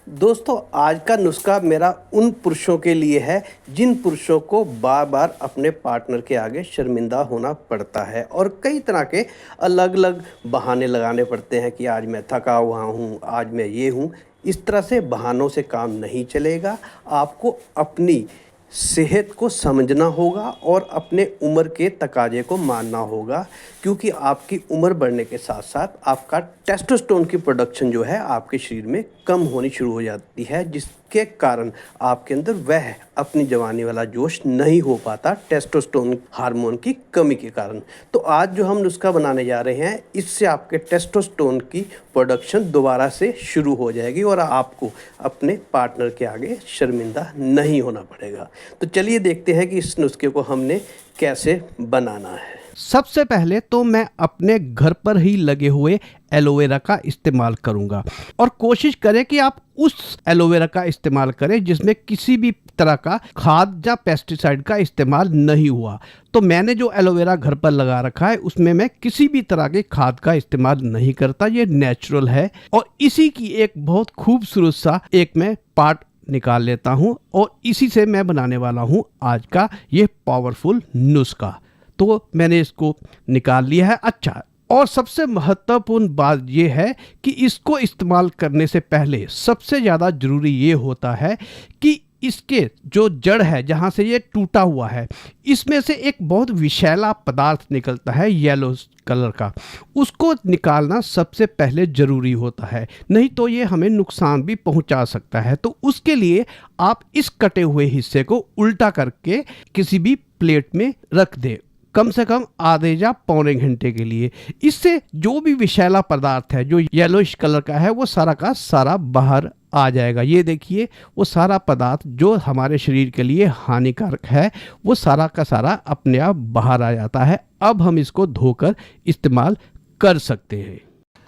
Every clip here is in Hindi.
दोस्तों आज का नुस्खा मेरा उन पुरुषों के लिए है जिन पुरुषों को बार बार अपने पार्टनर के आगे शर्मिंदा होना पड़ता है और कई तरह के अलग अलग बहाने लगाने पड़ते हैं कि आज मैं थका हुआ हूँ, आज मैं ये हूँ। इस तरह से बहानों से काम नहीं चलेगा। आपको अपनी सेहत को समझना होगा और अपने उम्र के तकाजे को मानना होगा, क्योंकि आपकी उम्र बढ़ने के साथ साथ आपका टेस्टोस्टेरोन की प्रोडक्शन जो है आपके शरीर में कम होनी शुरू हो जाती है, जिसके कारण आपके अंदर वह अपनी जवानी वाला जोश नहीं हो पाता टेस्टोस्टेरोन हार्मोन की कमी के कारण। तो आज जो हम नुस्खा बनाने जा रहे हैं, इससे आपके टेस्टोस्टेरोन की प्रोडक्शन दोबारा से शुरू हो जाएगी और आपको अपने पार्टनर के आगे शर्मिंदा नहीं होना पड़ेगा। तो चलिए देखते हैं कि इस नुस्खे को हमने कैसे बनाना है। सबसे पहले तो मैं अपने घर पर ही लगे हुए एलोवेरा का इस्तेमाल करूंगा और कोशिश करें कि आप उस एलोवेरा का इस्तेमाल करें जिसमें किसी भी तरह का खाद या पेस्टिसाइड का इस्तेमाल नहीं हुआ। तो मैंने जो एलोवेरा घर पर लगा रखा है उसमें मैं किसी भी तरह के खाद का इस्तेमाल नहीं करता, ये नेचुरल है। और इसी की एक बहुत खूबसूरत सा एक मैं पार्ट निकाल लेता हूं और इसी से मैं बनाने वाला हूं आज का ये पावरफुल नुस्खा। तो मैंने इसको निकाल लिया है। अच्छा, और सबसे महत्वपूर्ण बात यह है कि इसको इस्तेमाल करने से पहले सबसे ज़्यादा ज़रूरी ये होता है कि इसके जो जड़ है जहाँ से ये टूटा हुआ है, इसमें से एक बहुत विषैला पदार्थ निकलता है येलो कलर का। उसको निकालना सबसे पहले ज़रूरी होता है, नहीं तो ये हमें नुकसान भी पहुंचा सकता है। तो उसके लिए आप इस कटे हुए हिस्से को उल्टा करके किसी भी प्लेट में रख दें, कम से कम आधे या पौने घंटे के लिए। इससे जो भी विषैला पदार्थ है जो येलोइश कलर का है वो सारा का सारा बाहर आ जाएगा। ये देखिए, वो सारा पदार्थ जो हमारे शरीर के लिए हानिकारक है वो सारा का सारा अपने आप बाहर आ जाता है। अब हम इसको धोकर इस्तेमाल कर सकते हैं।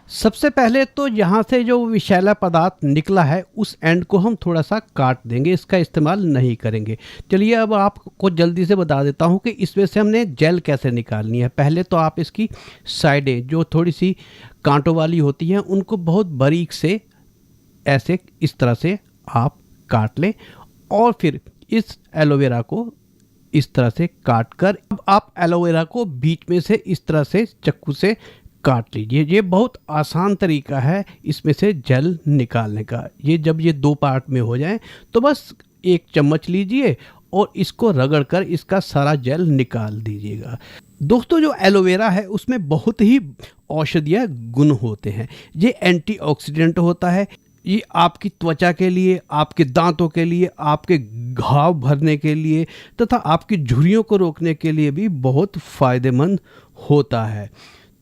सबसे पहले तो यहाँ से जो विषैला पदार्थ निकला है उस एंड को हम थोड़ा सा काट देंगे, इसका इस्तेमाल नहीं करेंगे। चलिए अब आपको जल्दी से बता देता हूँ कि इसमें से हमने जेल कैसे निकालनी है। पहले तो आप इसकी साइडें जो थोड़ी सी कांटों वाली होती हैं उनको बहुत बारीक से ऐसे इस तरह से आप काट लें और फिर इस एलोवेरा को इस तरह से काट कर अब आप एलोवेरा को बीच में से इस तरह से चाकू से काट लीजिए। ये बहुत आसान तरीका है इसमें से जेल निकालने का। ये जब ये दो पार्ट में हो जाए तो बस एक चम्मच लीजिए और इसको रगड़ कर इसका सारा जेल निकाल दीजिएगा। दोस्तों, जो एलोवेरा है उसमें बहुत ही औषधीय गुण होते हैं। ये एंटीऑक्सीडेंट होता है। ये आपकी त्वचा के लिए, आपके दांतों के लिए, आपके घाव भरने के लिए तथा आपकी झुर्रियों को रोकने के लिए भी बहुत फ़ायदेमंद होता है।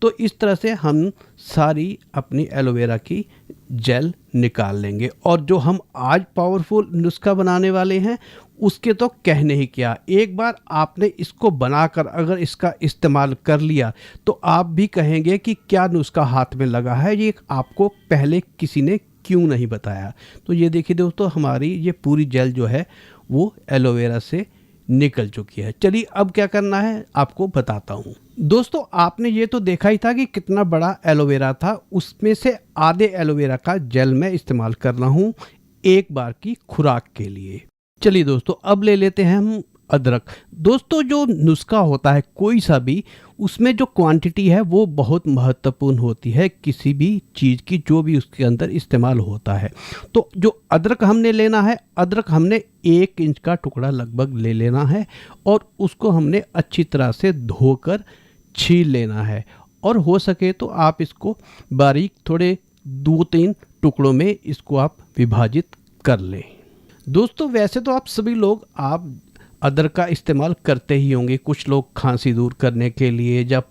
तो इस तरह से हम सारी अपनी एलोवेरा की जेल निकाल लेंगे और जो हम आज पावरफुल नुस्खा बनाने वाले हैं उसके तो कहने ही क्या। एक बार आपने इसको बनाकर अगर इसका इस्तेमाल कर लिया तो आप भी कहेंगे कि क्या नुस्खा हाथ में लगा है, ये आपको पहले किसी ने क्यों नहीं बताया। तो ये देखिए दोस्तों, हमारी ये पूरी जेल जो है वो एलोवेरा से निकल चुकी है। चलिए अब क्या करना है आपको बताता हूँ। दोस्तों, आपने ये तो देखा ही था कि कितना बड़ा एलोवेरा था, उसमें से आधे एलोवेरा का जेल मैं इस्तेमाल कर रहा हूँ एक बार की खुराक के लिए। चलिए दोस्तों, अब ले लेते हैं हम अदरक। दोस्तों, जो नुस्खा होता है कोई सा भी, उसमें जो क्वांटिटी है वो बहुत महत्वपूर्ण होती है किसी भी चीज़ की जो भी उसके अंदर इस्तेमाल होता है। तो जो अदरक हमने लेना है, अदरक हमने 1 इंच का टुकड़ा लगभग ले लेना है और उसको हमने अच्छी तरह से धोकर छील लेना है। और हो सके तो आप इसको बारीक थोड़े 2-3 टुकड़ों में इसको आप विभाजित कर लें। दोस्तों, वैसे तो आप सभी लोग आप अदरक का इस्तेमाल करते ही होंगे। कुछ लोग खांसी दूर करने के लिए, जब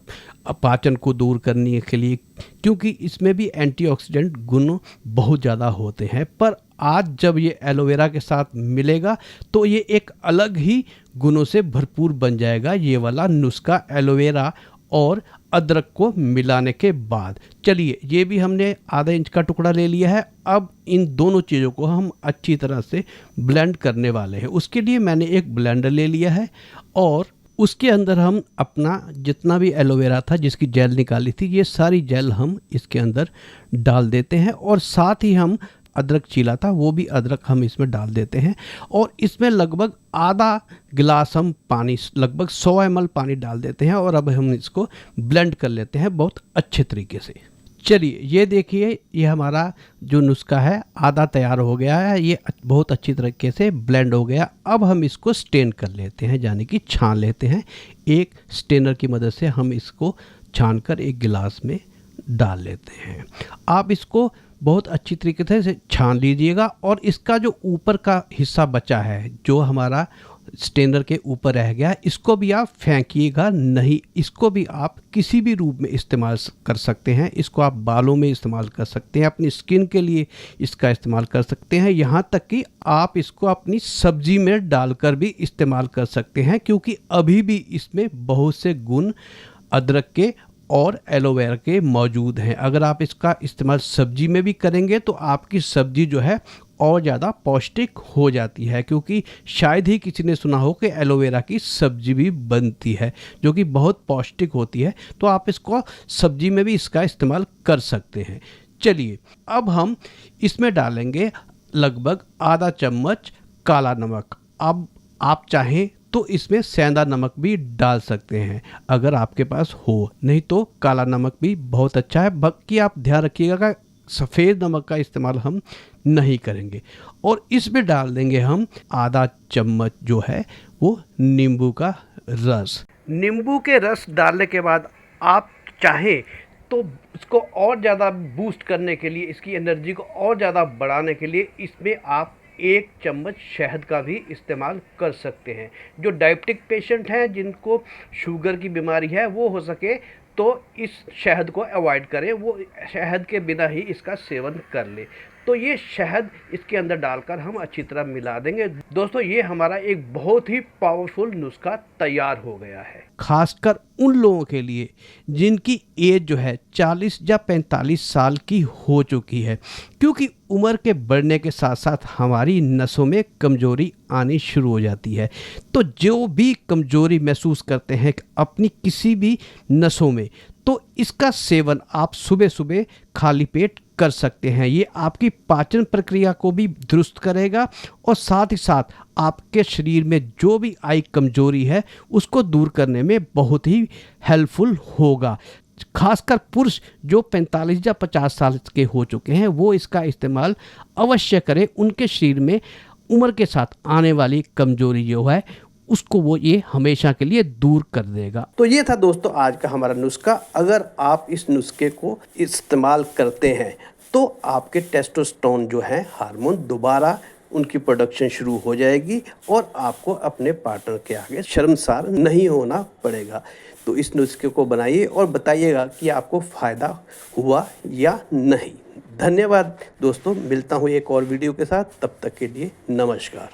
पाचन को दूर करने के लिए, क्योंकि इसमें भी एंटीऑक्सीडेंट गुण बहुत ज़्यादा होते हैं। पर आज जब ये एलोवेरा के साथ मिलेगा तो ये एक अलग ही गुणों से भरपूर बन जाएगा ये वाला नुस्खा एलोवेरा और अदरक को मिलाने के बाद। चलिए, ये भी हमने आधा इंच का टुकड़ा ले लिया है। अब इन दोनों चीज़ों को हम अच्छी तरह से ब्लेंड करने वाले हैं। उसके लिए मैंने एक ब्लेंडर ले लिया है और उसके अंदर हम अपना जितना भी एलोवेरा था जिसकी जेल निकाली थी, ये सारी जेल हम इसके अंदर डाल देते हैं और साथ ही हम अदरक छीला था वो भी अदरक हम इसमें डाल देते हैं और इसमें लगभग आधा गिलास हम पानी, लगभग 100 ml पानी डाल देते हैं और अब हम इसको ब्लेंड कर लेते हैं बहुत अच्छे तरीके से। चलिए ये देखिए, ये हमारा जो नुस्खा है आधा तैयार हो गया है, ये बहुत अच्छी तरीके से ब्लेंड हो गया। अब हम इसको स्टेन कर लेते हैं, यानी कि छान लेते हैं। एक स्टेनर की मदद से हम इसको छान कर एक गिलास में डाल लेते हैं। आप इसको बहुत अच्छी तरीके से छान लीजिएगा और इसका जो ऊपर का हिस्सा बचा है, जो हमारा स्टेनर के ऊपर रह गया, इसको भी आप फेंकिएगा नहीं। इसको भी आप किसी भी रूप में इस्तेमाल कर सकते हैं। इसको आप बालों में इस्तेमाल कर सकते हैं, अपनी स्किन के लिए इसका इस्तेमाल कर सकते हैं, यहाँ तक कि आप इसको अपनी सब्जी में डालकर भी इस्तेमाल कर सकते हैं, क्योंकि अभी भी इसमें बहुत से गुण अदरक के और एलोवेरा के मौजूद हैं। अगर आप इसका इस्तेमाल सब्जी में भी करेंगे तो आपकी सब्जी जो है और ज़्यादा पौष्टिक हो जाती है, क्योंकि शायद ही किसी ने सुना हो कि एलोवेरा की सब्जी भी बनती है जो कि बहुत पौष्टिक होती है। तो आप इसको सब्जी में भी इसका इस्तेमाल कर सकते हैं। चलिए अब हम इसमें डालेंगे लगभग आधा चम्मच काला नमक। अब आप चाहें तो इसमें सेंधा नमक भी डाल सकते हैं अगर आपके पास हो, नहीं तो काला नमक भी बहुत अच्छा है। बाकी आप ध्यान रखिएगा कि सफ़ेद नमक का इस्तेमाल हम नहीं करेंगे। और इसमें डाल देंगे हम आधा चम्मच जो है वो नींबू का रस। नींबू के रस डालने के बाद आप चाहें तो इसको और ज़्यादा बूस्ट करने के लिए, इसकी एनर्जी को और ज़्यादा बढ़ाने के लिए इसमें आप 1 चम्मच शहद का भी इस्तेमाल कर सकते हैं। जो डायबिटिक पेशेंट हैं, जिनको शुगर की बीमारी है, वो हो सके तो इस शहद को अवॉइड करें, वो शहद के बिना ही इसका सेवन कर ले। तो ये शहद इसके अंदर डालकर हम अच्छी तरह मिला देंगे। दोस्तों ये हमारा एक बहुत ही पावरफुल नुस्खा तैयार हो गया है, खासकर उन लोगों के लिए जिनकी एज जो है 40 या 45 साल की हो चुकी है, क्योंकि उम्र के बढ़ने के साथ साथ हमारी नसों में कमजोरी आनी शुरू हो जाती है। तो जो भी कमजोरी महसूस करते हैं अपनी किसी भी नसों में, तो इसका सेवन आप सुबह सुबह खाली पेट कर सकते हैं। ये आपकी पाचन प्रक्रिया को भी दुरुस्त करेगा और साथ ही साथ आपके शरीर में जो भी आई कमजोरी है उसको दूर करने में बहुत ही हेल्पफुल होगा। खासकर पुरुष जो 45 या 50 साल के हो चुके हैं वो इसका इस्तेमाल अवश्य करें। उनके शरीर में उम्र के साथ आने वाली कमजोरी जो है उसको वो ये हमेशा के लिए दूर कर देगा। तो ये था दोस्तों आज का हमारा नुस्खा। अगर आप इस नुस्खे को इस्तेमाल करते हैं तो आपके टेस्टोस्टेरोन जो है हार्मोन दोबारा उनकी प्रोडक्शन शुरू हो जाएगी और आपको अपने पार्टनर के आगे शर्मसार नहीं होना पड़ेगा। तो इस नुस्खे को बनाइए और बताइएगा कि आपको फ़ायदा हुआ या नहीं। धन्यवाद दोस्तों, मिलता हूँ एक और वीडियो के साथ, तब तक के लिए नमस्कार।